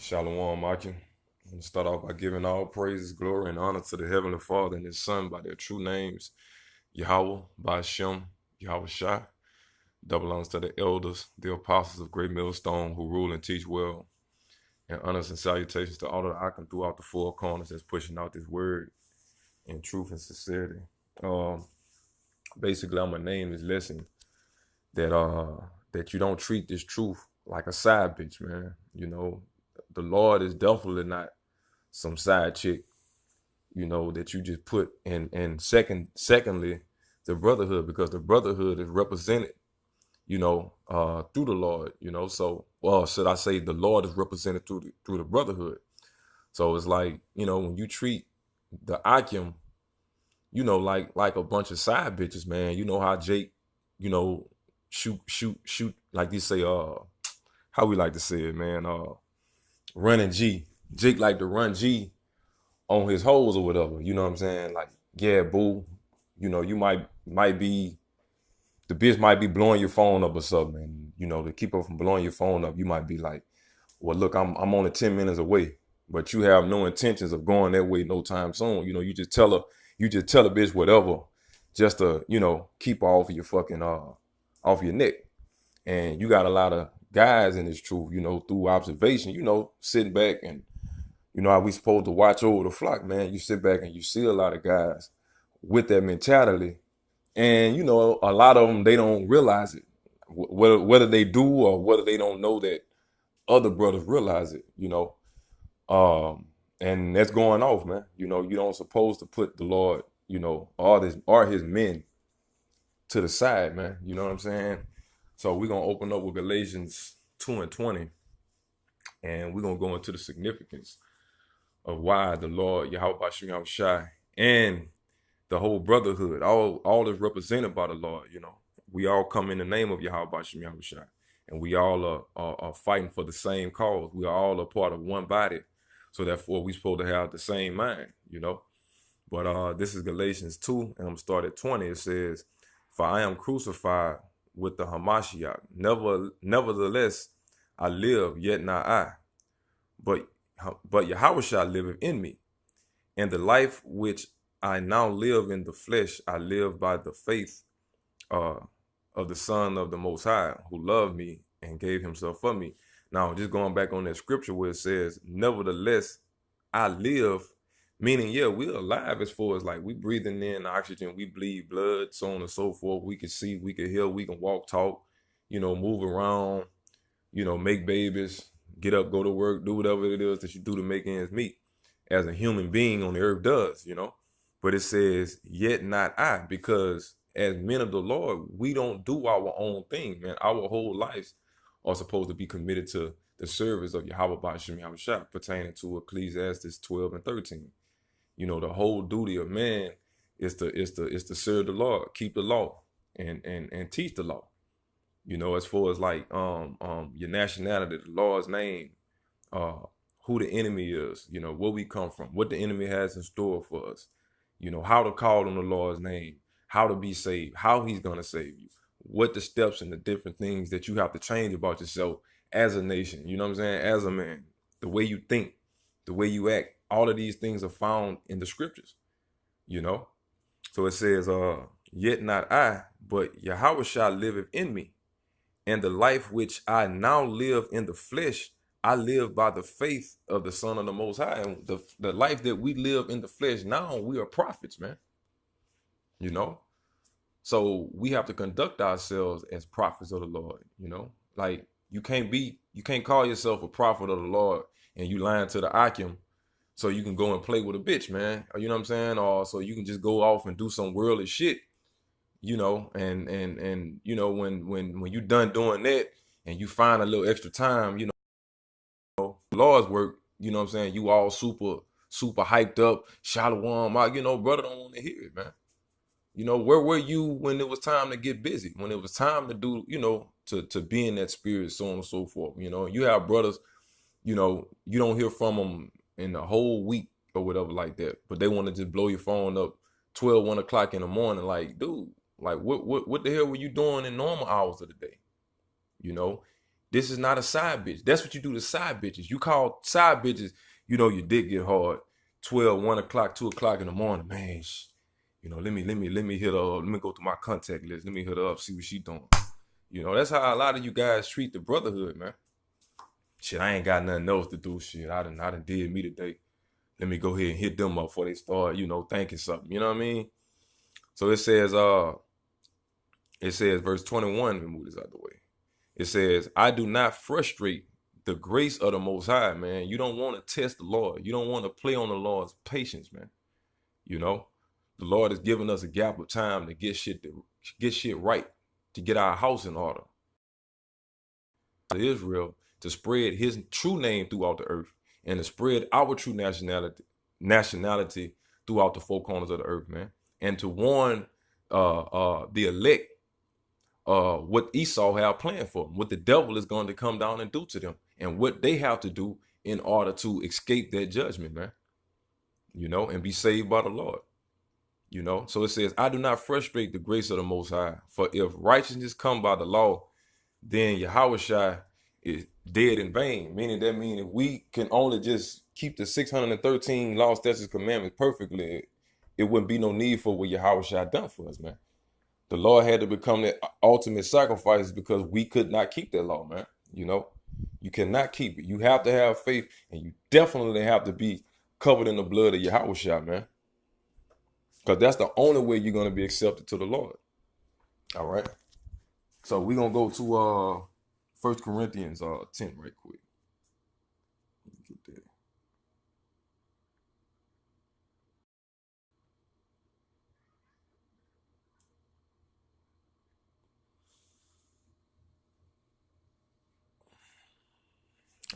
Shalom, Akim. I'm going to start off by giving all praises, glory, and honor to the Heavenly Father and His Son by their true names, Yahweh, Bashem, Yahweh Shai. Double honors to the elders, the apostles of Great Millstone who rule and teach well. And honors and salutations to all of the Akim throughout the four corners that's pushing out this word in truth and sincerity. Um, Basically, I'm going to name this lesson that you don't treat this truth like a side bitch, man. The Lord is definitely not some side chick, that you just put in. And secondly, the brotherhood, because the brotherhood is represented, through the Lord, so, well, should I say the Lord is represented through the brotherhood. So it's like, when you treat the Akim, like a bunch of side bitches, man. You know how Jake, shoot, like they say, how we like to say it, man, running G. Jake like to run G on his hoes or whatever, you know what I'm saying? Like, yeah, boo, you might be, the bitch might be blowing your phone up or something. And, to keep her from blowing your phone up, you might be like, well, look, I'm only 10 minutes away, but you have no intentions of going that way no time soon. You just tell a bitch whatever, just to, keep her off of your fucking, off your neck. And you got a lot of guys in this truth, through observation, sitting back and, how we supposed to watch over the flock, man. You sit back and you see a lot of guys with that mentality. And, a lot of them, they don't realize it. Whether they do or whether they don't know that other brothers realize it, And that's going off, man. You don't supposed to put the Lord, or his men to the side, man. You know what I'm saying? So we're going to open up with Galatians 2:20. And we're going to go into the significance of why the Lord, Yahweh Shem Shai, and the whole brotherhood, all is represented by the Lord. We all come in the name of Yahweh Shem Shai, and we all are fighting for the same cause. We are all a part of one body, so therefore we supposed to have the same mind. But this is Galatians 2, and I'm gonna start at 20. It says, "For I am crucified with the Hamashiach. Nevertheless, I live, yet not I, but Yahushua liveth in me. And the life which I now live in the flesh, I live by the faith of the Son of the Most High, who loved me and gave himself for me." Now, just going back on that scripture where it says, "Nevertheless, I live," meaning, yeah, we're alive as far as like we breathing in oxygen, we bleed blood, so on and so forth. We can see, we can hear, we can walk, talk, move around, make babies, get up, go to work, do whatever it is that you do to make ends meet as a human being on the earth does, But it says, "Yet not I," because as men of the Lord, we don't do our own thing, man. Our whole lives are supposed to be committed to the service of Yahweh Ba'ashem Yahushua, pertaining to Ecclesiastes 12 and 13. The whole duty of man is to serve the Lord, keep the law, and teach the law. As far as like your nationality, the Lord's name, who the enemy is, where we come from, what the enemy has in store for us, how to call on the Lord's name, how to be saved, how he's going to save you, what the steps and the different things that you have to change about yourself as a nation, you know what I'm saying, as a man, the way you think, the way you act, all of these things are found in the scriptures, So it says, "Yet not I, but Yahweh shall liveth in me. And the life which I now live in the flesh, I live by the faith of the Son of the Most High." And the life that we live in the flesh now, we are prophets, man. So we have to conduct ourselves as prophets of the Lord, Like you can't call yourself a prophet of the Lord and you lying to the Akim so you can go and play with a bitch, man. Or, you know what I'm saying? Or so you can just go off and do some worldly shit, and when you done doing that and you find a little extra time, Lord's work, you know what I'm saying, you all super hyped up, shalom, brother don't want to hear it, man. Where were you when it was time to get busy, when it was time to do, to be in that spirit, so on and so forth. You have brothers, you don't hear from them in the whole week or whatever like that, but they want to just blow your phone up 12, 1 o'clock in the morning. Like, dude, like what the hell were you doing in normal hours of the day? This is not a side bitch. That's what you do to side bitches. You call side bitches, your dick get hard 12, 1 o'clock, 2 o'clock in the morning. Man, let me hit her up. Let me go through my contact list. Let me hit her up, see what she doing. That's how a lot of you guys treat the brotherhood, man. Shit, I ain't got nothing else to do. Shit, I done did me today. Let me go ahead and hit them up before they start, thinking something. You know what I mean? So it says verse 21, let me move this out of the way. It says, I do not frustrate the grace of the Most High, man. You don't want to test the Lord. You don't want to play on the Lord's patience, man. The Lord has given us a gap of time to get shit right, to get our house in order. Israel, to spread his true name throughout the earth and to spread our true nationality throughout the four corners of the earth, man. And to warn the elect what Esau have planned for them, what the devil is going to come down and do to them, and what they have to do in order to escape that judgment, man. And be saved by the Lord. So it says, I do not frustrate the grace of the Most High, for if righteousness come by the law, then Yahushua is dead in vain. Meaning if we can only just keep the 613 law, statutes, commandments perfectly, it wouldn't be no need for what Yahushua done for us, man. The Lord had to become the ultimate sacrifice because we could not keep that law, man. You cannot keep it. You have to have faith, and you definitely have to be covered in the blood of Yahushua, man. Because that's the only way you're going to be accepted to the Lord. All right. So we're going to go to 1 Corinthians 10 right quick. Get there.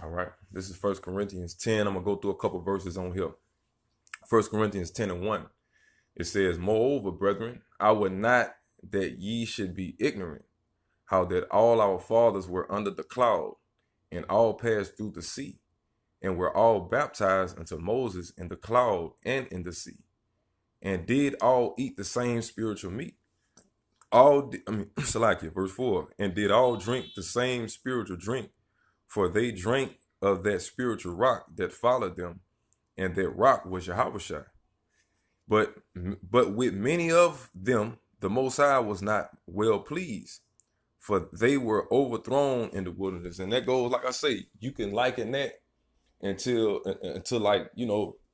All right. This is 1 Corinthians 10. I'm going to go through a couple verses on here. 1 Corinthians 10 and 1. It says, moreover, brethren, I would not that ye should be ignorant, how that all our fathers were under the cloud, and all passed through the sea, and were all baptized unto Moses in the cloud and in the sea, and did all eat the same spiritual meat. Verse 4, and did all drink the same spiritual drink, for they drank of that spiritual rock that followed them, and that rock was Yahushua. But with many of them, the Most High was not well pleased, for they were overthrown in the wilderness. And that goes, like I say, you can liken that until like,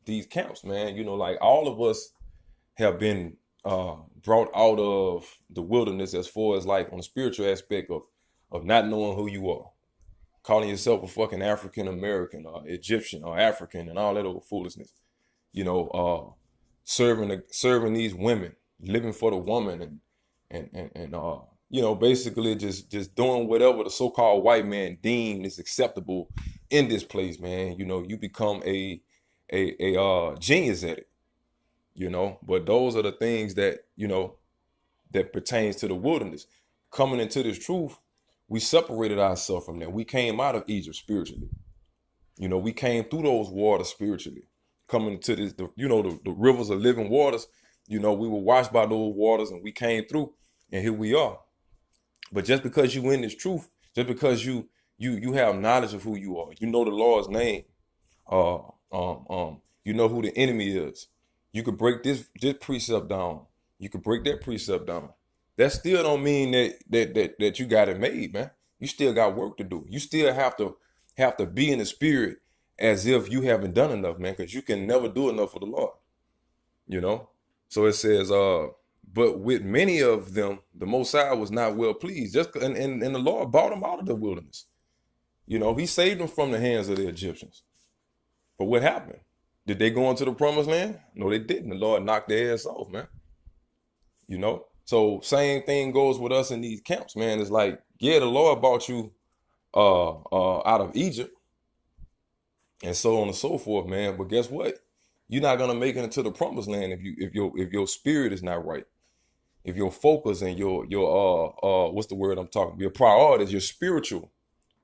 these camps, man. Like all of us have been brought out of the wilderness as far as like on the spiritual aspect of not knowing who you are, calling yourself a fucking African American or Egyptian or African and all that old foolishness. Serving these women, living for the woman, and basically just doing whatever the so-called white man deemed is acceptable in this place, man. You become a genius at it, but those are the things that, that pertains to the wilderness. Coming into this truth, we separated ourselves from that. We came out of Egypt spiritually. We came through those waters spiritually. Coming to this, the rivers of living waters, we were washed by those waters and we came through, and here we are. But just because you in this truth, just because you have knowledge of who you are, the Lord's name, you know who the enemy is. You could break this precept down. You could break that precept down. That still don't mean that you got it made, man. You still got work to do. You still have to be in the spirit as if you haven't done enough, man, because you can never do enough for the Lord. So it says, but with many of them, the Most High was not well pleased. And the Lord brought them out of the wilderness. He saved them from the hands of the Egyptians. But what happened? Did they go into the promised land? No, they didn't. The Lord knocked their ass off, man. So same thing goes with us in these camps, man. It's like, yeah, the Lord brought you out of Egypt and so on and so forth, man. But guess what? You're not gonna make it into the promised land if your spirit is not right. If your focus and your what's the word I'm talking about? Your priorities, your spiritual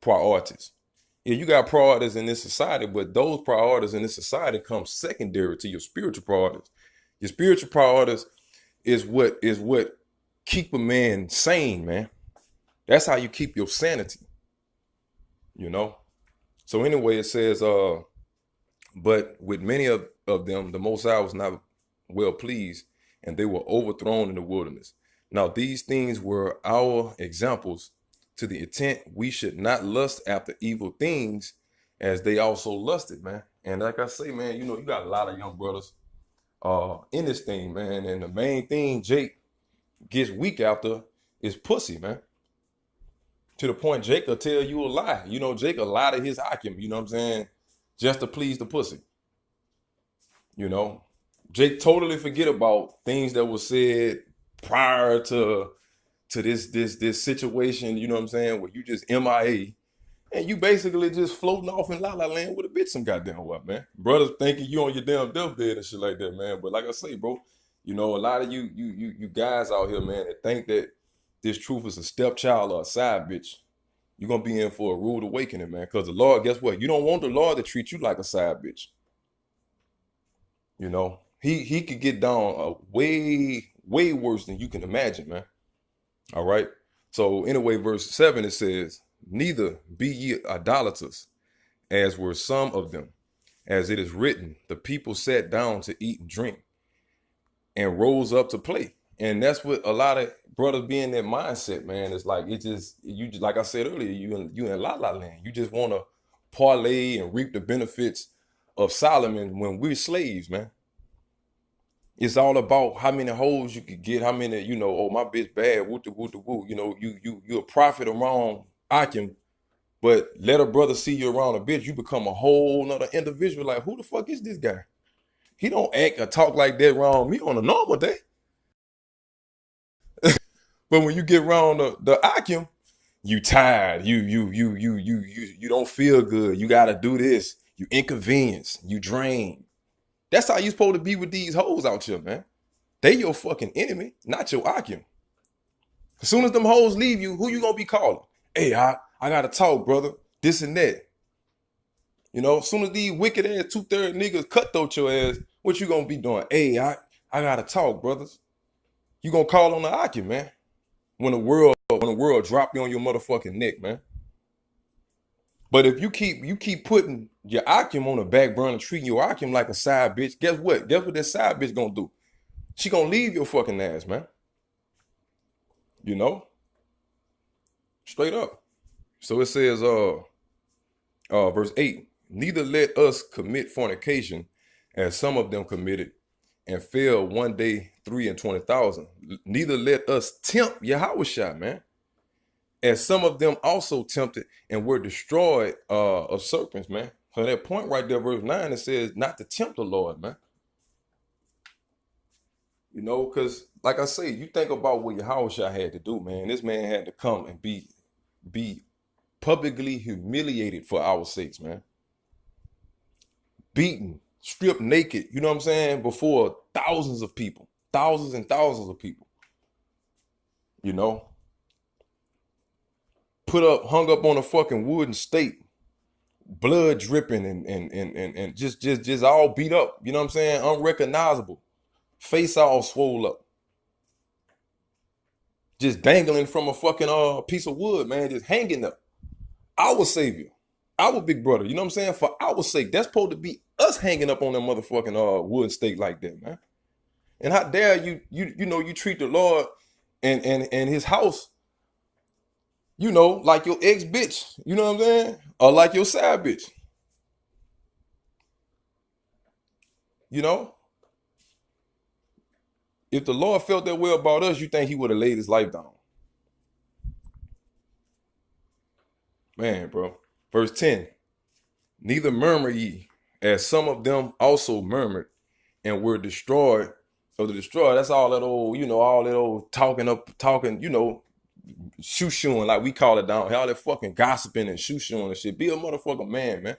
priorities. Yeah, you got priorities in this society, but those priorities in this society come secondary to your spiritual priorities. Your spiritual priorities is what keep a man sane, man. That's how you keep your sanity. you know. So anyway, it says, but with many of them, the Most High was not well pleased, and they were overthrown in the wilderness. Now, these things were our examples to the intent we should not lust after evil things as they also lusted, man. And like I say, man, you know, you got a lot of young brothers in this thing, man. And the main thing Jake gets weak after is pussy, man. To the point Jake will tell you a lie. You know, Jake will lie to his hakim, you know what I'm saying? Just to please the pussy. You know, Jake totally forget about things that were said prior to this situation, you know what I'm saying, where you just MIA and you basically just floating off in la la land with a bitch some goddamn what, man. Brothers thinking you on your damn deathbed and shit like that, man. But like I say, bro, you know, a lot of you guys out here, man, that think that this truth is a stepchild or a side bitch, you're gonna be in for a rude awakening, man. Because the Lord, guess what? You don't want the Lord to treat you like a side bitch. You know, he could get down way worse than you can imagine, man. All right. So anyway, verse 7 it says, "Neither be ye idolaters, as were some of them, as it is written, the people sat down to eat and drink, and rose up to play." And that's what a lot of brothers be in that mindset, man. It's like it just you just like I said earlier, you in la la land. You just want to parlay and reap the benefits of Solomon when we're slaves, man. It's all about how many hoes you could get, how many, you know, oh my bitch bad, woo woo woo. You know, you a prophet around Akim, but let a brother see you around a bitch, you become a whole nother individual. Like, who the fuck is this guy? He don't act or talk like that around me on a normal day. But when you get around the Akim, you tired. You don't feel good. You gotta do this. You inconvenience. You drain. That's how you supposed to be with these hoes out here, man. They your fucking enemy, not your Akim. As soon as them hoes leave you, who you gonna be calling? Hey, I gotta talk, brother. This and that. You know, as soon as these wicked ass 2/3 niggas cutthroat your ass, what you gonna be doing? Hey, I gotta talk, brothers. You gonna call on the Akim, man. When the world drop you on your motherfucking neck, man. But if you keep putting your Akim on the back burner, treating your Akim like a side bitch, guess what? Guess what that side bitch gonna do? She gonna leave your fucking ass, man. You know? Straight up. So it says, verse 8, "Neither let us commit fornication, as some of them committed, and fell one day 320,000. Neither let us tempt Yahushua, man, as some of them also tempted and were destroyed of serpents, man." So that point right there, verse 9, it says not to tempt the Lord, man. You know, because like I say, you think about what Yahushua had to do, man. This man had to come and be publicly humiliated for our sakes, man. Beaten, stripped naked, you know what I'm saying, before thousands of people, thousands and thousands of people. You know, hung up on a fucking wooden stake, blood dripping and just all beat up, you know what I'm saying, unrecognizable, face all swole up, just dangling from a fucking piece of wood, man, just hanging up. Our savior, our big brother, you know what I'm saying, for our sake. That's supposed to be us hanging up on that motherfucking wood stake like that, man. And how dare you treat the Lord and his house, you know, like your ex bitch, you know what I'm saying? Or like your side bitch. You know? If the Lord felt that way about us, you think he would have laid his life down. Man, bro. Verse 10. "Neither murmur ye, as some of them also murmured, and were destroyed of the destroyer." That's all that old, you know, all that old talking, you know, shoo-shooing, like we call it down here, all that fucking gossiping and shoo-shooing and shit. Be a motherfucking man.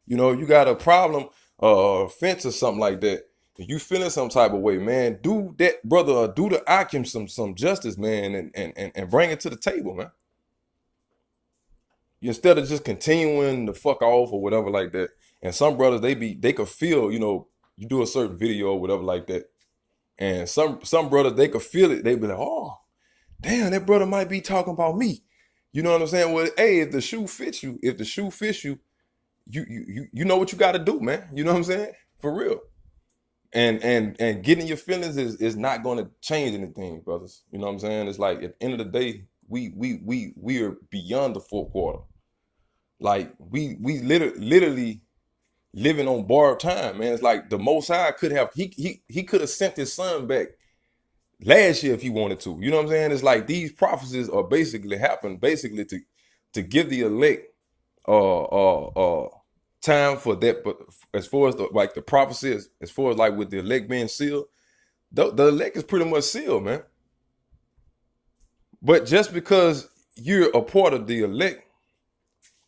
You know, you got a problem, offense or something like that. If you feeling some type of way, man, do that, brother, do the Akim some justice, man, and bring it to the table, man. Instead of just continuing to fuck off or whatever like that. And some brothers, they could feel, you know, you do a certain video or whatever like that. And some brothers, they could feel it. They be like, oh, damn, that brother might be talking about me. You know what I'm saying? Well, hey, if the shoe fits you, you know what you got to do, man. You know what I'm saying? For real. And getting your feelings is not going to change anything, brothers. You know what I'm saying? It's like at the end of the day, we are beyond the fourth quarter. Like we literally living on borrowed time, man. It's like the Most High could have he could have sent his son back last year if he wanted to. You know what I'm saying? It's like these prophecies are basically happen basically to give the elect time for that. But as far as like the prophecy, as far as like with the elect being sealed, the elect is pretty much sealed, man. But just because you're a part of the elect,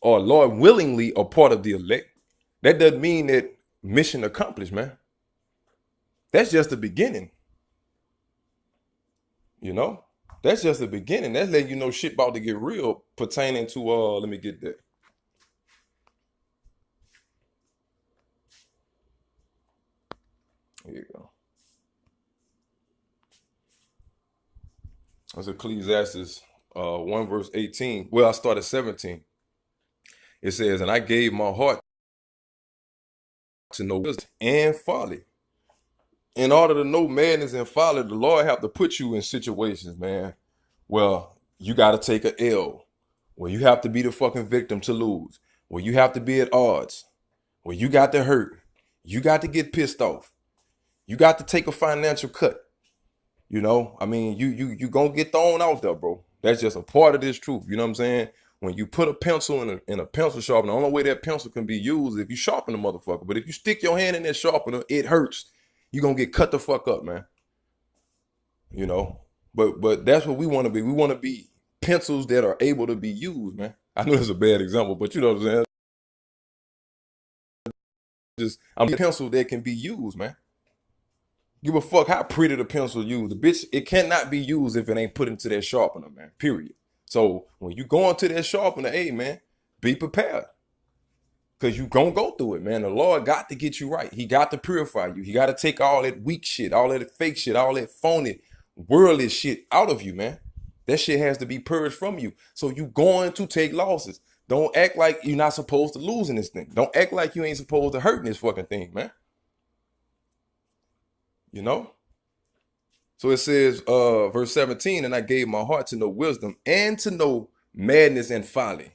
or Lord willingly a part of the elect, that doesn't mean that mission accomplished, man. That's just the beginning. You know? That's just the beginning. That's letting you know shit about to get real pertaining to let me get that. Here you go. That's Ecclesiastes 1 verse 18. Well, I started 17. It says, and I gave my heart to know wisdom and folly. In order to know madness and folly, the Lord have to put you in situations, man. Well, you got to take a L. Well, you have to be the fucking victim to lose. Well, you have to be at odds. Well, you got to hurt. You got to get pissed off. You got to take a financial cut. You know, I mean, you gonna get thrown out there, bro. That's just a part of this truth. You know what I'm saying? When you put a pencil in a pencil sharpener, the only way that pencil can be used is if you sharpen the motherfucker. But if you stick your hand in that sharpener, it hurts. You're gonna get cut the fuck up, man. You know? But that's what we want to be. We want to be pencils that are able to be used, man. I know it's a bad example, but you know what I'm saying? I'm a pencil that can be used, man. Give a fuck how pretty the pencil used. The bitch, it cannot be used if it ain't put into that sharpener, man. Period. So when you go into that sharpener, hey man, be prepared. Cause you gonna go through it, man. The Lord got to get you right. He got to purify you. He got to take all that weak shit, all that fake shit, all that phony, worldly shit out of you, man. That shit has to be purged from you. So you going to take losses. Don't act like you're not supposed to lose in this thing. Don't act like you ain't supposed to hurt in this fucking thing, man. You know? So it says, verse 17, and I gave my heart to know wisdom and to know madness and folly,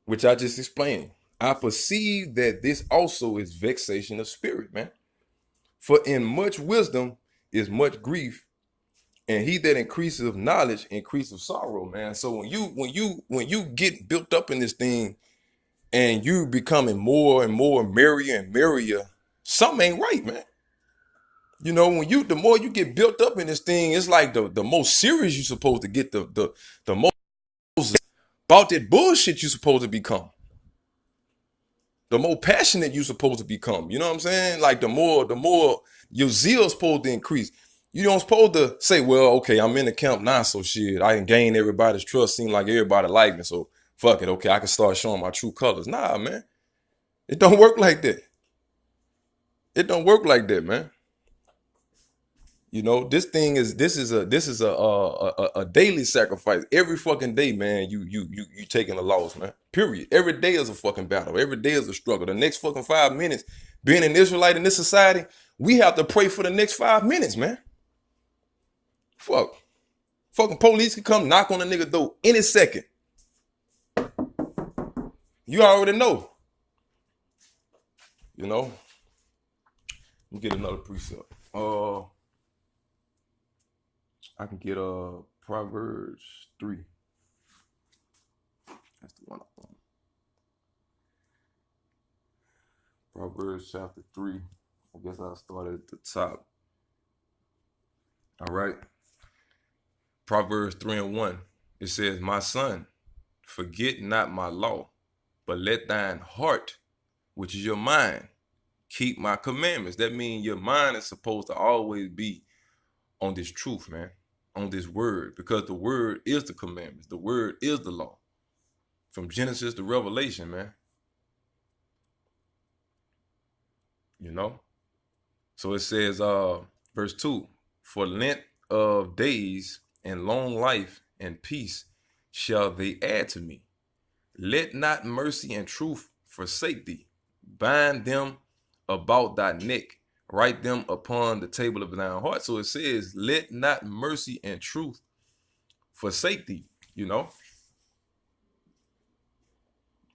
which I just explained. I perceive that this also is vexation of spirit, man. For in much wisdom is much grief, and he that increases knowledge increases sorrow, man. So when you get built up in this thing and you becoming more and more merrier and merrier, something ain't right, man. You know, the more you get built up in this thing, it's like the most serious you supposed to get, the most about that bullshit you supposed to become. The more passionate you supposed to become. You know what I'm saying? Like the more your zeal supposed to increase. You don't supposed to say, well, okay, I'm in the camp now, so shit, I can gain everybody's trust. Seem like everybody like me, so fuck it, okay, I can start showing my true colors. Nah, man, it don't work like that. It don't work like that, man. You know, this is a daily sacrifice. Every fucking day, man, you taking a loss, man. Period. Every day is a fucking battle. Every day is a struggle. The next fucking 5 minutes, being an Israelite in this society, we have to pray for the next 5 minutes, man. Fuck. Fucking police can come knock on a nigga door any second. You already know. You know? Let me get another precept. I can get Proverbs 3. That's the one I want. Proverbs chapter 3. I guess I'll start at the top. All right. Proverbs 3 and 1. It says, my son, forget not my law, but let thine heart, which is your mind, keep my commandments. That means your mind is supposed to always be on this truth, man. On this word, because the word is the commandments. The word is the law. From Genesis to Revelation, man. You know? So it says, verse 2, for length of days and long life and peace shall they add to me. Let not mercy and truth forsake thee. Bind them about thy neck. Write them upon the table of thine heart. So it says, let not mercy and truth forsake thee, you know.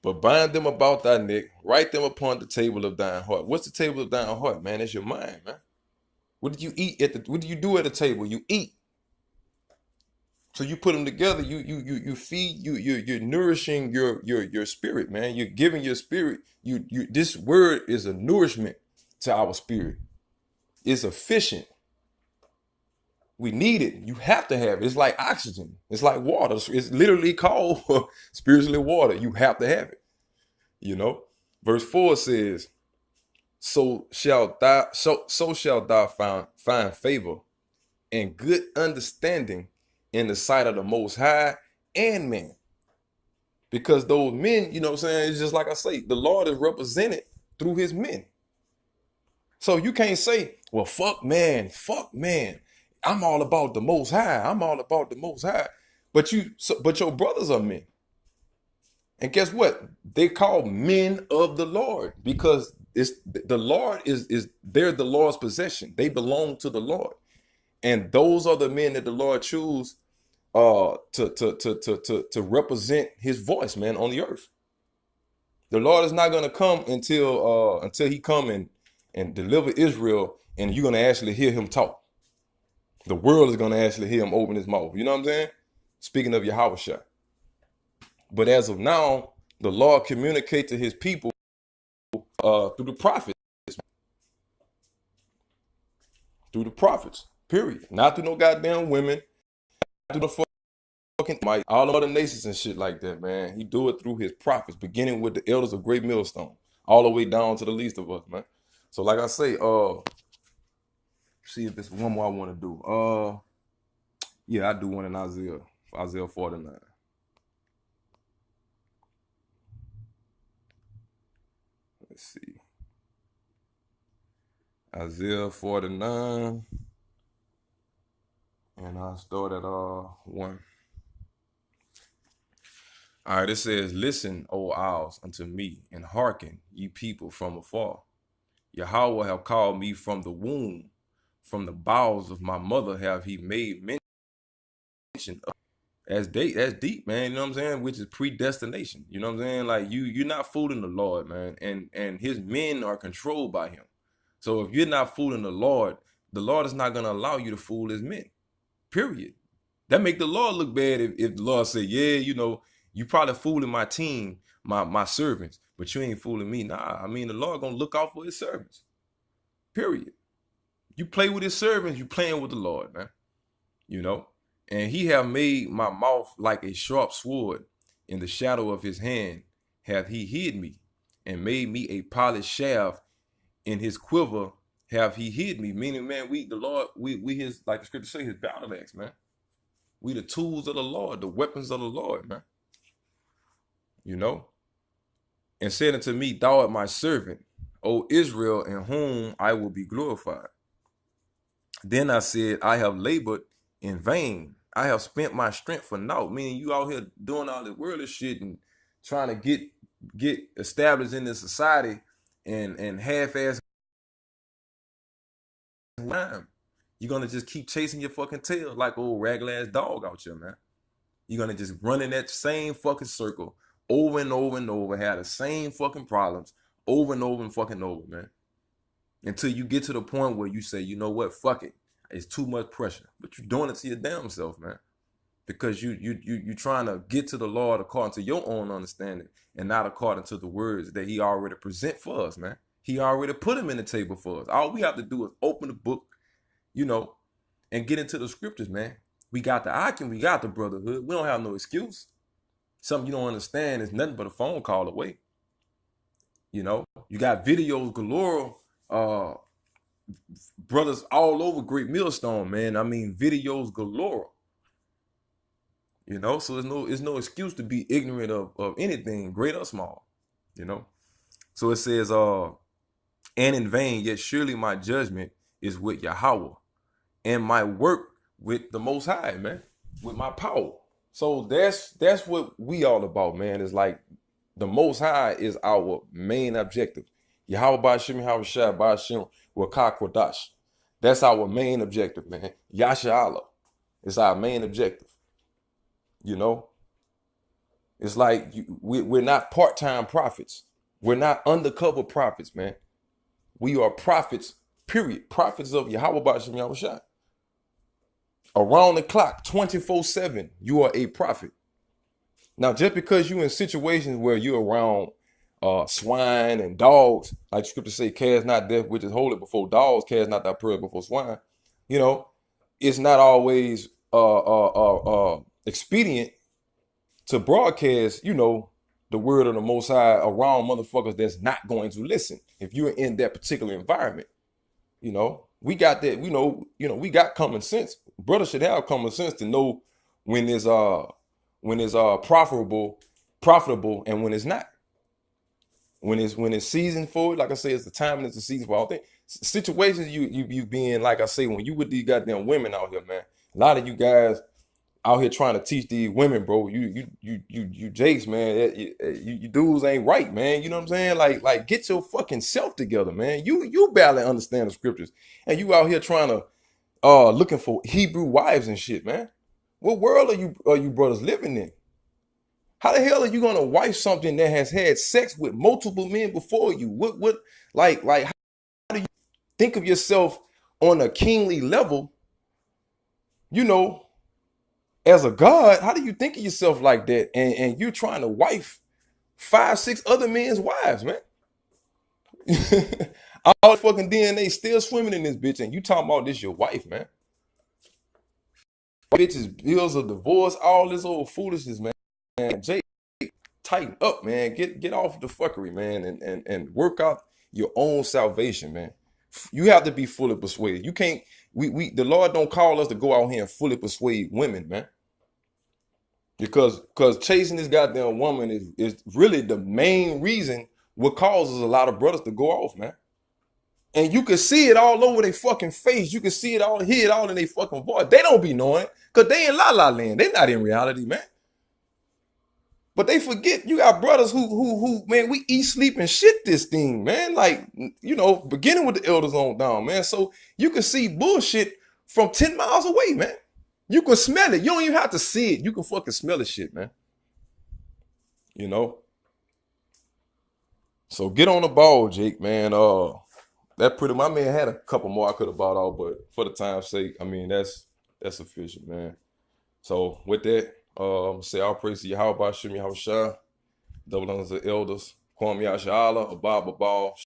But bind them about thy neck. Write them upon the table of thine heart. What's the table of thine heart, man? It's your mind, man. What do you eat what do you do at the table? You eat. So you put them together, you feed, you're nourishing your spirit, man. You're giving your spirit, this word is a nourishment to our spirit. It's efficient. We need it. You have to have it. It's like oxygen. It's like water. It's literally called spiritually water. You have to have it. You know? Verse 4 says, so shalt thou find favor and good understanding in the sight of the Most High and man. Because those men, you know what I'm saying, it's just like I say, the Lord is represented through his men. So you can't say, well, fuck man. I'm all about the Most High. But your brothers are men. And guess what? They call men of the Lord because it's the Lord they're the Lord's possession. They belong to the Lord. And those are the men that the Lord choose to represent his voice, man, on the earth. The Lord is not going to come until he come and deliver Israel, and you're going to actually hear him talk. The world is going to actually hear him open his mouth. You know what I'm saying? Speaking of Yahushua. But as of now, the Lord communicates to his people through the prophets. Through the prophets, period. Not through no goddamn women. Not through the fucking might, all the other nations and shit like that, man. He do it through his prophets, beginning with the elders of Great Millstone, all the way down to the least of us, man. So like I say, see if there's one more I want to do. Yeah, I do one in Isaiah 49. Let's see. Isaiah 49. And I'll start at 1. All right, it says, listen, O isles, unto me, and hearken, ye people from afar. Yahweh have called me from the womb, from the bowels of my mother have he made mention of. That's deep, man. You know what I'm saying? Which is predestination. You know what I'm saying? Like you're not fooling the Lord, man. And his men are controlled by him. So if you're not fooling the Lord is not gonna allow you to fool his men. Period. That make the Lord look bad if the Lord say, yeah, you know, you probably fooling my team, my servants, but you ain't fooling me. Nah, I mean the Lord gonna look out for his servants. Period. You play with his servants, you playing with the Lord, man. You know. And he have made my mouth like a sharp sword. In the shadow of his hand hath he hid me, and made me a polished shaft. In his quiver have he hid me. Meaning, man, we his, like the scripture say, his battle axe, man. We the tools of the Lord, the weapons of the Lord, man. You know? And said unto me, thou art my servant, O Israel, in whom I will be glorified. Then I said, I have labored in vain. I have spent my strength for naught. Meaning you out here doing all this worldly shit and trying to get established in this society and half-ass time. You're gonna just keep chasing your fucking tail like old raglass dog out here, man. You're gonna just run in that same fucking circle over and over and over, have the same fucking problems over and over and fucking over, man. Until you get to the point where you say, you know what, fuck it. It's too much pressure. But you're doing it to your damn self, man. Because you trying to get to the Lord according to your own understanding and not according to the words that he already present for us, man. He already put them in the table for us. All we have to do is open the book, you know, and get into the scriptures, man. We got the Akim, we got the Brotherhood. We don't have no excuse. Something you don't understand is nothing but a phone call away. You know, you got videos galore, brothers all over Great Millstone, man. I mean, videos galore. You know, so there's no excuse to be ignorant of anything, great or small. You know, so it says, and in vain, yet surely my judgment is with Yahweh, and my work with the Most High, man, with my power. So that's what we all about, man. It's like the Most High is our main objective. Yahweh Ba'Shem Yahweh Shai Ba'Shem Wakah Kodash. That's our main objective, man. Yasha Allah is our main objective. You know, it's like we're not part-time prophets. We're not undercover prophets, man. We are prophets, period. Prophets of Yahweh Ba'Shem Yahweh Shai. Around the clock, 24/7, you are a prophet. Now, just because you're in situations where you're around swine and dogs, like the scripture say, cast not death which is holy before dogs, cast not thy pearl before swine, you know, it's not always expedient to broadcast, you know, the word of the Most High around motherfuckers that's not going to listen if you're in that particular environment. You know, we got that, we got common sense. Brothers should have common sense to know when it's profitable and when it's not. When it's season for it, like I say, it's the time and it's the season for all things. Situations you being, like I say, when you with these goddamn women out here, man. A lot of you guys out here trying to teach these women, bro. You jakes, man. You dudes ain't right, man. You know what I'm saying? Like get your fucking self together, man. You barely understand the scriptures, and you out here trying to looking for Hebrew wives and shit, man. What world are you brothers living in? How the hell are you gonna wife something that has had sex with multiple men before you? What like how do you think of yourself on a kingly level? You know, as a god, how do you think of yourself like that? And you're trying to wife 5, 6 other men's wives, man. All fucking DNA still swimming in this bitch, and you talking about this your wife, man. Bitches, bills of divorce, all this old foolishness, man. Jay, tighten up, man. Get off the fuckery, man, and work out your own salvation, man. You have to be fully persuaded. You can't. The Lord don't call us to go out here and fully persuade women, man. Because chasing this goddamn woman is really the main reason what causes a lot of brothers to go off, man. And you can see it all over their fucking face. You can see it all, hear it all in their fucking voice. They don't be knowing it because they in la la land. They not in reality, man. But they forget you got brothers who man, we eat, sleep, and shit this thing, man. Like, you know, beginning with the elders on down, man. So you can see bullshit from 10 miles away, man. You can smell it. You don't even have to see it. You can fucking smell the shit, man. You know? So get on the ball, Jake, man. That pretty, my man had a couple more I could have bought out, but for the time's sake, I mean, that's sufficient, man. So with that, say all praise to Yahweh Ba'Shem Yahweh Shai, double under the elders, Kwame Yashala, Abba Babal,